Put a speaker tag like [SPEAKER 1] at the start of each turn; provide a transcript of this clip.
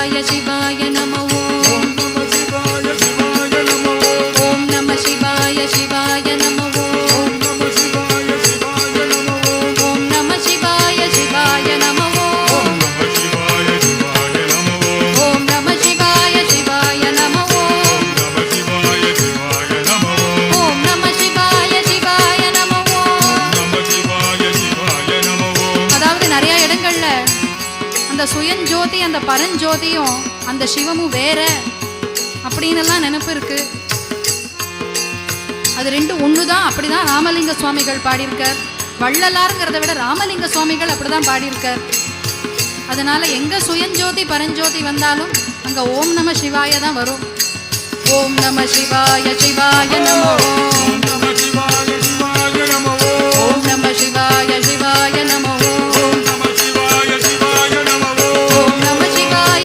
[SPEAKER 1] சிவாய சிவாய நம ஓம் நம சிவாய சிவாய நம ஓம் நம சிவாய சிவாய நம ஓம் நம சிவாய சிவாய நம ஓம் நம சிவாய சிவாய நம அதாவது நிறைய இடங்கள்ல அந்த சுயஞ்சோதி அந்த பரஞ்சோதியும் அந்த சிவமும் வேற அப்படின்னு எல்லாம் நினைப்பு இருக்கு. அது ரெண்டும் ஒண்ணுதான். அப்படிதான் ராமலிங்க சுவாமிகள் பாடியிருக்கார். வள்ளலாருங்கிறத விட ராமலிங்க சுவாமிகள் அப்படிதான் பாடியிருக்கார். அதனால எங்க சுயஞ்சோதி பரஞ்சோதி வந்தாலும் அங்க ஓம் நம சிவாய தான் வரும். ஓம் நம சிவாய சிவாய நம ஓம் நம சிவாய சிவாய நம